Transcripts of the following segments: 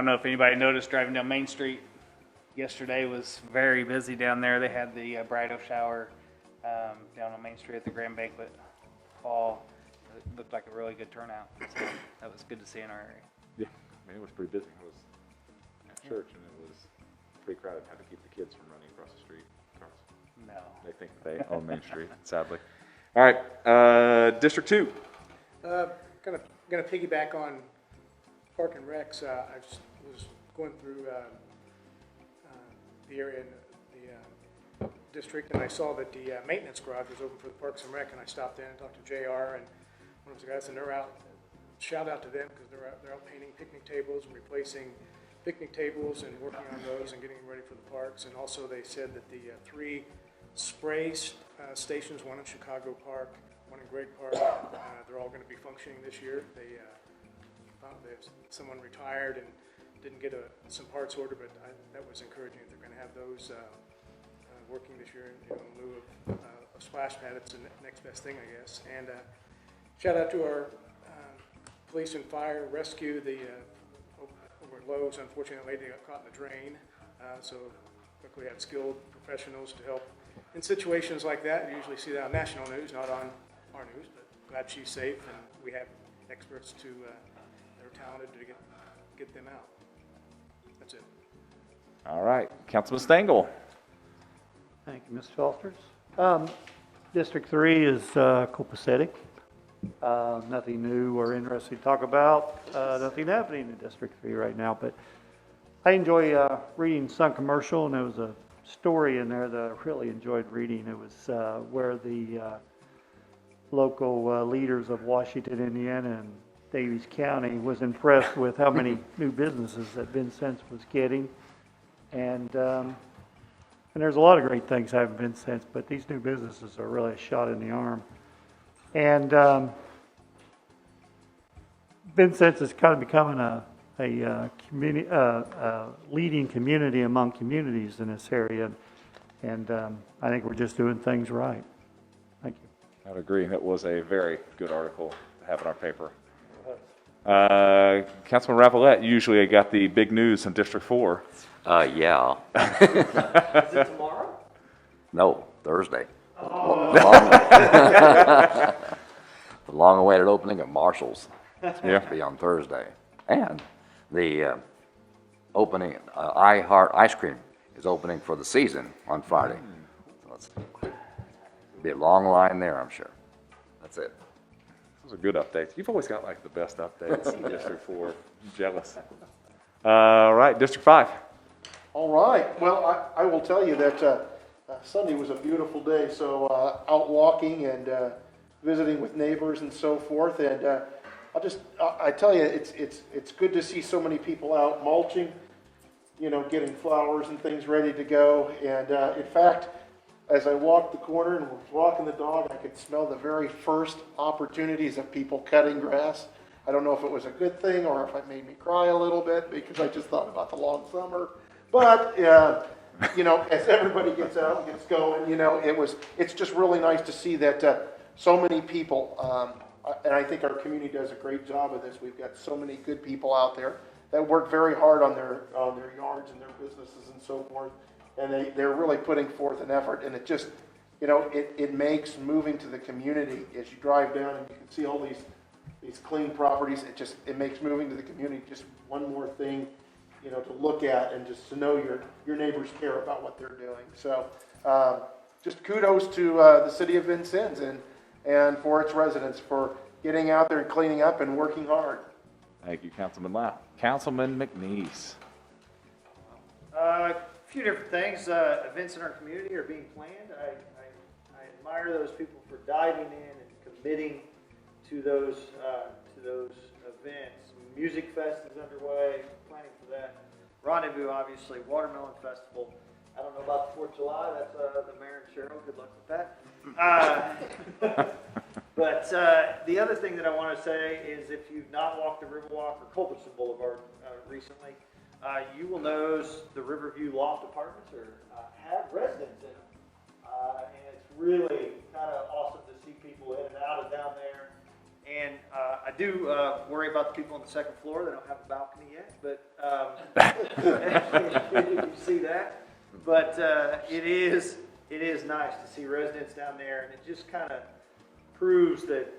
don't know if anybody noticed driving down Main Street. Yesterday was very busy down there. They had the bridal shower down on Main Street at the Grand Banquet Hall. It looked like a really good turnout. So that was good to see in our area. Yeah, I mean, it was pretty busy. I was at church and it was pretty crowded. Had to keep the kids from running across the street. No. They think they own Main Street, sadly. All right, District 2. Gonna piggyback on Park and Recs. I was going through the area in the district, and I saw that the maintenance garage was open for the Parks and Rec, and I stopped in and talked to JR and one of the guys, and they're out. Shout out to them because they're out painting picnic tables and replacing picnic tables and working on those and getting them ready for the parks. And also they said that the 3 spray stations, one in Chicago Park, one in Great Park, they're all going to be functioning this year. Someone retired and didn't get some parts ordered, but that was encouraging. They're going to have those working this year in lieu of a splash pad. It's the next best thing, I guess. And shout out to our police and fire rescue. Over at Lowe's, unfortunately, that lady got caught in the drain. So luckily, had skilled professionals to help in situations like that. You usually see that on national news, not on our news, but glad she's safe, and we have experts that are talented to get them out. That's it. All right, Councilman Stengel. Thank you, Mr. Falters. District 3 is copacetic. Nothing new or interesting to talk about. Nothing happening in District 3 right now, but I enjoy reading Sun Commercial, and there was a story in there that I really enjoyed reading. It was where the local leaders of Washington, Indiana, and Daviess County was impressed with how many new businesses that Vincennes was getting, and there's a lot of great things happening in Vincennes, but these new businesses are really a shot in the arm. And Vincennes is kind of becoming a community, leading community among communities in this area, and I think we're just doing things right. Thank you. I would agree. That was a very good article to have in our paper. Councilman Ravalette, usually I got the big news in District 4. Yeah. Is it tomorrow? No, Thursday. Oh. The long-awaited opening of Marshall's. Yeah. To be on Thursday. And the opening, I Heart Ice Cream is opening for the season on Friday. So it'll be a long line there, I'm sure. That's it. Those are good updates. You've always got like the best updates in District 4. I'm jealous. All right, District 5. All right. Well, I will tell you that Sunday was a beautiful day. So out walking and visiting with neighbors and so forth. And I tell you, it's good to see so many people out mulching, getting flowers and things ready to go. And in fact, as I walked the corner and was walking the dog, I could smell the very first opportunities of people cutting grass. I don't know if it was a good thing or if it made me cry a little bit because I just thought about the long summer. But, as everybody gets out and gets going, it's just really nice to see that so many people, and I think our community does a great job of this. We've got so many good people out there that work very hard on their yards and their businesses and so forth. And they're really putting forth an effort, and it just, it makes moving to the community as you drive down and you can see all these clean properties. It makes moving to the community just one more thing, to look at and just to know your neighbors care about what they're doing. So, just kudos to the city of Vincennes and for its residents for getting out there and cleaning up and working hard. Thank you, Councilman Lau. Councilman McNeese. A few different things. Events in our community are being planned. I admire those people for diving in and committing to those events. Music Fest is underway, planning for that. Rendezvous, obviously. Watermelon Festival. I don't know about the 4th of July. That's the mayor and Cheryl. Good luck with that. But the other thing that I want to say is if you've not walked the Riverwalk or Culbertson Boulevard recently, you will notice the Riverview Loft Apartments have residents in them. And it's really kind of awesome to see people in and out of down there. And I do worry about the people on the second floor. They don't have a balcony yet, but you see that. But it is nice to see residents down there, and it just kind of proves that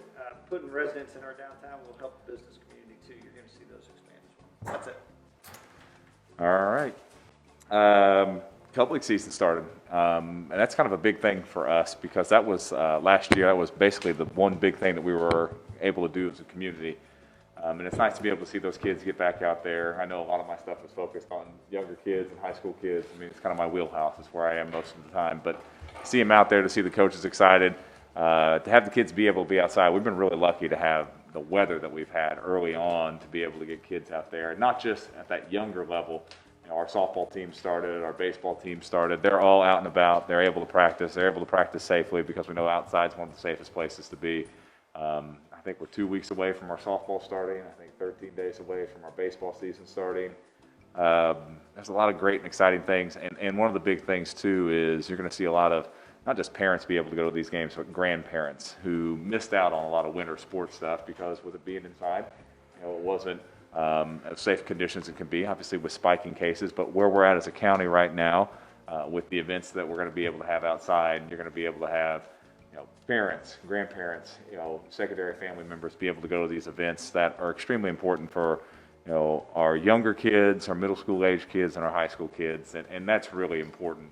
putting residents in our downtown will help the business community too. You're going to see those expand as well. That's it. All right. Cup League season started, and that's kind of a big thing for us because that was last year. That was basically the one big thing that we were able to do as a community, and it's nice to be able to see those kids get back out there. I know a lot of my stuff is focused on younger kids and high school kids. I mean, it's kind of my wheelhouse. It's where I am most of the time. But to see them out there, to see the coaches excited, to have the kids be able to be outside. We've been really lucky to have the weather that we've had early on to be able to get kids out there, not just at that younger level. Our softball team started, our baseball team started. They're all out and about. They're able to practice. They're able to practice safely because we know outside's one of the safest places to be. I think we're 2 weeks away from our softball starting. I think 13 days away from our baseball season starting. There's a lot of great and exciting things. And one of the big things, too, is you're going to see a lot of not just parents be able to go to these games, but grandparents who missed out on a lot of winter sports stuff because with it being inside, it wasn't as safe conditions as it can be, obviously with spiking cases, but where we're at as a county right now, with the events that we're going to be able to have outside, you're going to be able to have, parents, grandparents, secondary family members be able to go to these events that are extremely important for, our younger kids, our middle school age kids, and our high school kids, and that's really important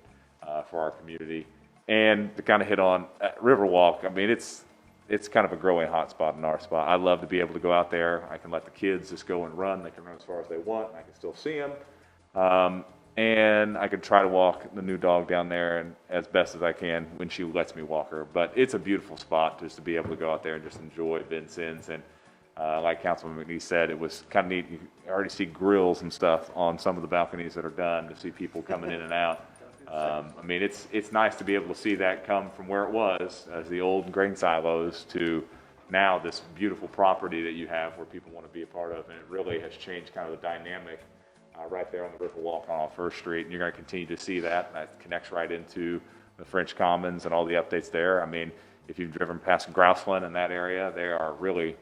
for our community. And to kind of hit on Riverwalk, I mean, it's kind of a growing hotspot in our spot. I love to be able to go out there. I can let the kids just go and run. They can run as far as they want. I can still see them. And I can try to walk the new dog down there and as best as I can when she lets me walk her. But it's a beautiful spot just to be able to go out there and just enjoy Vincennes. And like Councilman McNeese said, it was kind of neat. You already see grills and stuff on some of the balconies that are done to see people coming in and out. I mean, it's nice to be able to see that come from where it was as the old grain silos to now this beautiful property that you have where people want to be a part of, and it really has changed kind of the dynamic right there on the Riverwalk on First Street, and you're going to continue to see that. That connects right into the French Commons and all the updates there. I mean, if you've driven past Grouseland in that area, they are really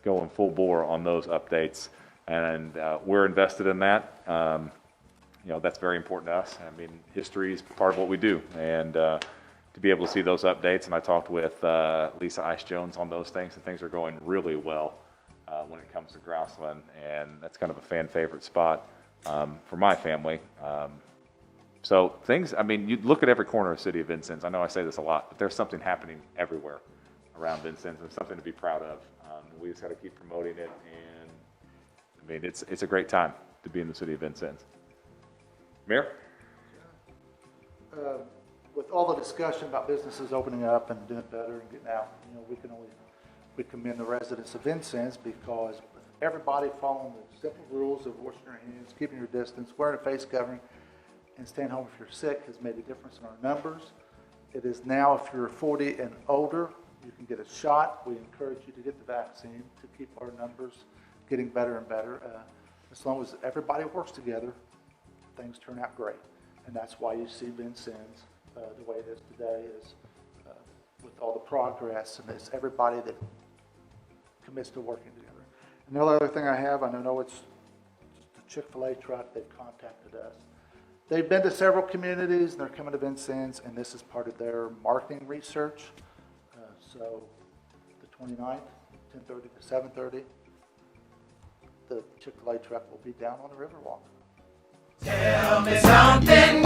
going full bore on those updates, and we're invested in that. That's very important to us. I mean, history is part of what we do, and to be able to see those updates, and I talked with Lisa Ice Jones on those things, and things are going really well when it comes to Grouseland, and that's kind of a fan favorite spot for my family. So things, I mean, you look at every corner of the city of Vincennes. I know I say this a lot, but there's something happening everywhere around Vincennes, and something to be proud of. We just got to keep promoting it, and I mean, it's a great time to be in the city of Vincennes. Mayor? With all the discussion about businesses opening up and doing better and getting out, we commend the residents of Vincennes because everybody following the simple rules of washing your hands, keeping your distance, wearing a face covering, and staying home if you're sick has made a difference in our numbers. It is now, if you're 40 and older, you can get a shot. We encourage you to get the vaccine to keep our numbers getting better and better. As long as everybody works together, things turn out great. And that's why you see Vincennes the way it is today, is with all the progress, and it's everybody that commits to working together. And the other thing I have, I know it's the Chick-fil-A truck, they've contacted us. They've been to several communities, and they're coming to Vincennes, and this is part of their marketing research. So the 29th, 10:30 to 7:30, the Chick-fil-A truck will be down on the Riverwalk. Tell me something